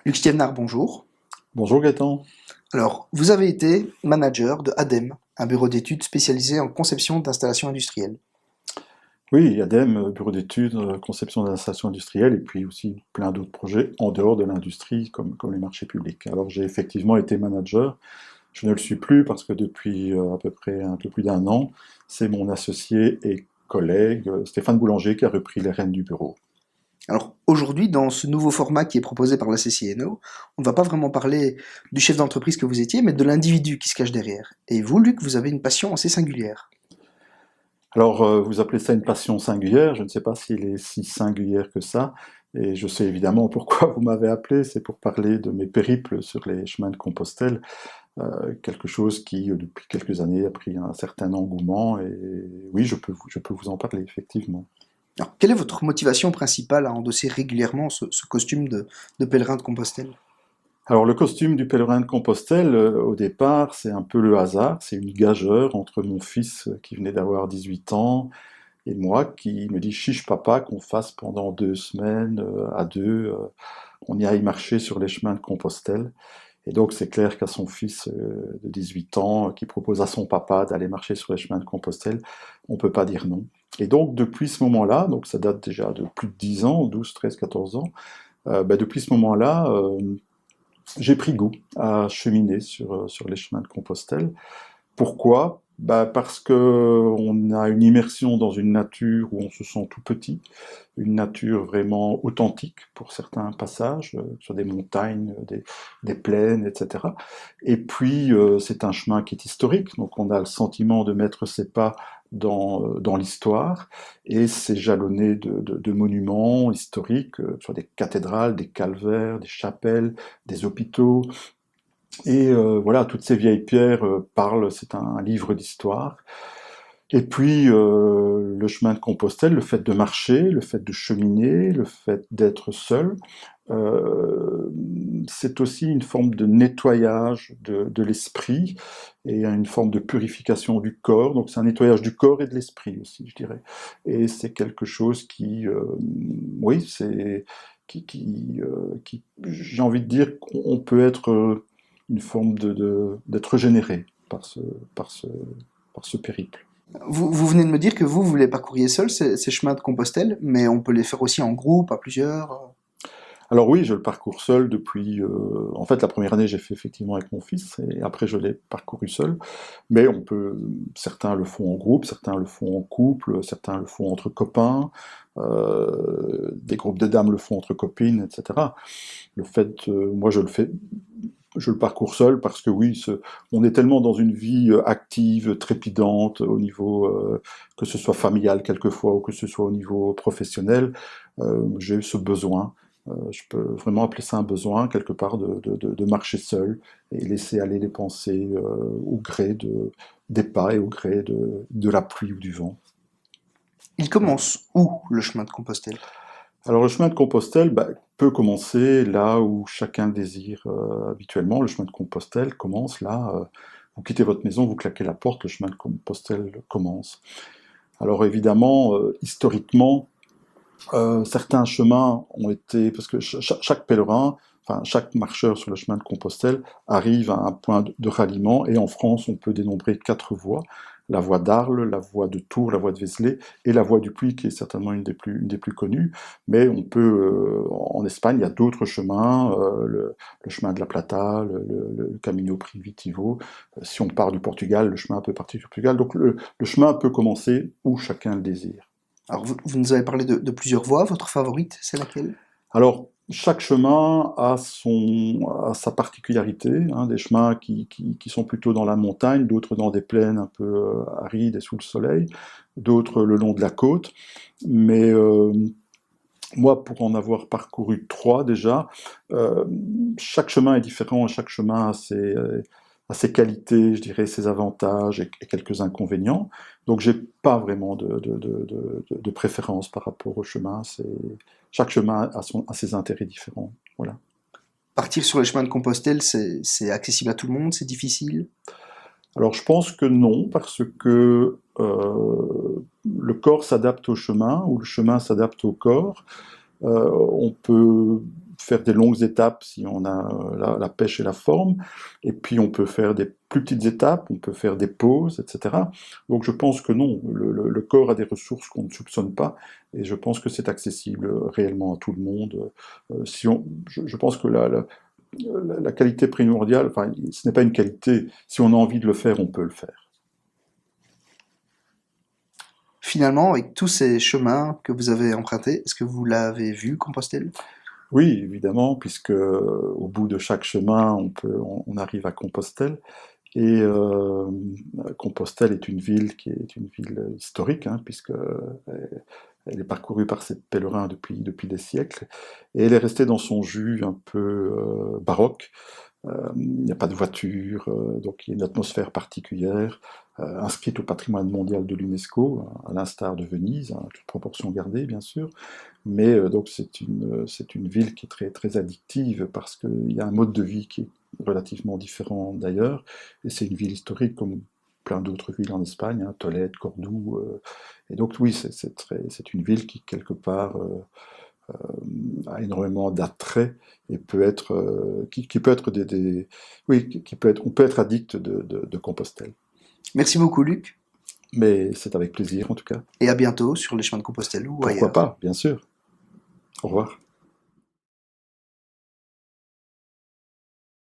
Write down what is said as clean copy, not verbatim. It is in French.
Luc Stievnard, bonjour. Bonjour Gaëtan. Alors, vous avez été manager de ADEME, un bureau d'études spécialisé en conception d'installations industrielles. Oui, ADEME, bureau d'études, conception d'installations industrielles, et puis aussi plein d'autres projets en dehors de l'industrie, comme les marchés publics. Alors j'ai effectivement été manager, je ne le suis plus parce que depuis à peu près un peu plus d'un an, c'est mon associé et collègue Stéphane Boulanger qui a repris les rênes du bureau. Alors, aujourd'hui, dans ce nouveau format qui est proposé par la CCNO, on ne va pas vraiment parler du chef d'entreprise que vous étiez, mais de l'individu qui se cache derrière. Et vous, Luc, vous avez une passion assez singulière. Alors vous appelez ça une passion singulière, je ne sais pas s'il est si singulière que ça, et je sais évidemment pourquoi vous m'avez appelé, c'est pour parler de mes périples sur les chemins de Compostelle. Quelque chose qui, depuis quelques années, a pris un certain engouement. Et oui, je peux vous en parler, effectivement. Alors, quelle est votre motivation principale à endosser régulièrement ce costume de pèlerin de Compostelle? Alors, le costume du pèlerin de Compostelle, au départ, c'est un peu le hasard. C'est une gageure entre mon fils qui venait d'avoir 18 ans et moi qui me dit chiche papa qu'on fasse pendant 2 semaines à deux, on y aille marcher sur les chemins de Compostelle. Et donc, c'est clair qu'à son fils de 18 ans, qui propose à son papa d'aller marcher sur les chemins de Compostelle, on ne peut pas dire non. Et donc, depuis ce moment-là, donc ça date déjà de plus de 10 ans, 12, 13, 14 ans, depuis ce moment-là, j'ai pris goût à cheminer sur les chemins de Compostelle. Pourquoi? Parce que on a une immersion dans une nature où on se sent tout petit, une nature vraiment authentique pour certains passages, sur des montagnes, des plaines, etc. Et puis c'est un chemin qui est historique, donc on a le sentiment de mettre ses pas dans l'histoire, et c'est jalonné de monuments historiques, sur des cathédrales, des calvaires, des chapelles, des hôpitaux, et voilà, toutes ces vieilles pierres parlent, c'est un livre d'histoire. Et puis le chemin de Compostelle, le fait de marcher, le fait de cheminer, le fait d'être seul, euh, c'est aussi une forme de nettoyage de l'esprit et une forme de purification du corps. Donc c'est un nettoyage du corps et de l'esprit aussi, je dirais. Et c'est quelque chose qui, oui, c'est j'ai envie de dire qu'on peut être une forme d'être régénéré par ce, par ce périple. Vous venez de me dire que vous les parcouriez seul, ces chemins de Compostelle, mais on peut les faire aussi en groupe, à plusieurs. Alors oui, je le parcours seul depuis. En fait, la première année, j'ai fait effectivement avec mon fils, et après, je l'ai parcouru seul. Mais on peut. Certains le font en groupe, certains le font en couple, certains le font entre copains. Des groupes de dames le font entre copines, etc. Le fait, moi, je le parcours seul parce que oui, on est tellement dans une vie active, trépidante au niveau que ce soit familial quelquefois ou que ce soit au niveau professionnel. J'ai eu ce besoin. Je peux vraiment appeler ça un besoin quelque part de marcher seul et laisser aller les pensées au gré des pas et au gré de la pluie ou du vent. Il Voilà. commence où le chemin de Compostelle? Alors le chemin de Compostelle peut commencer là où chacun désire habituellement. Le chemin de Compostelle commence là. Vous quittez votre maison, vous claquez la porte, le chemin de Compostelle commence. Alors évidemment, historiquement, certains chemins ont été, parce que chaque pèlerin, enfin chaque marcheur sur le chemin de Compostelle arrive à un point de ralliement, et en France on peut dénombrer 4 voies: la voie d'Arles, la voie de Tours, la voie de Vézelay et la voie du Puy qui est certainement une des plus connues. Mais on peut, en Espagne, il y a d'autres chemins, le chemin de la Plata, le Camino Primitivo. Si on part du Portugal, le chemin peut partir du Portugal. Donc le chemin peut commencer où chacun le désire. Alors, vous nous avez parlé de plusieurs voies. Votre favorite, c'est laquelle? Alors, chaque chemin a sa particularité, hein, des chemins qui sont plutôt dans la montagne, d'autres dans des plaines un peu arides et sous le soleil, d'autres le long de la côte. Mais moi, pour en avoir parcouru 3 déjà, euh, chaque chemin est différent, chaque chemin a ses qualités, je dirais, ses avantages et quelques inconvénients. Donc, j'ai pas vraiment de préférence par rapport au chemin. Chaque chemin a ses intérêts différents. Voilà. Partir sur les chemins de Compostelle, c'est accessible à tout le monde, c'est difficile. Alors, je pense que non, parce que le corps s'adapte au chemin, ou le chemin s'adapte au corps. On peut faire des longues étapes si on a la pêche et la forme, et puis on peut faire des plus petites étapes, on peut faire des pauses, etc. Donc je pense que non, le corps a des ressources qu'on ne soupçonne pas, et je pense que c'est accessible réellement à tout le monde. Je pense que la qualité primordiale, enfin, ce n'est pas une qualité, si on a envie de le faire, on peut le faire. Finalement, avec tous ces chemins que vous avez empruntés, est-ce que vous l'avez vu, Compostelle? Oui, évidemment, puisque au bout de chaque chemin, on arrive à Compostelle. Et Compostelle est une ville qui est une ville historique, hein, puisque elle est parcourue par ses pèlerins depuis des siècles, et elle est restée dans son jus un peu baroque. Il n'y a pas de voiture, donc il y a une atmosphère particulière, inscrite au patrimoine mondial de l'UNESCO, à l'instar de Venise, hein, toute proportion gardée bien sûr, mais donc c'est une ville qui est très, très addictive parce qu'il y a un mode de vie qui est relativement différent d'ailleurs, et c'est une ville historique comme plein d'autres villes en Espagne, hein, Tolède, Cordoue, et donc oui, c'est une ville qui quelque part a énormément d'attrait et peut être, qui peut être oui, qui peut être, on peut être addict de Compostelle. Merci beaucoup, Luc, Mais c'est avec plaisir en tout cas. et à bientôt sur les chemins de Compostelle ou Pourquoi ailleurs. pas, bien sûr. Au revoir.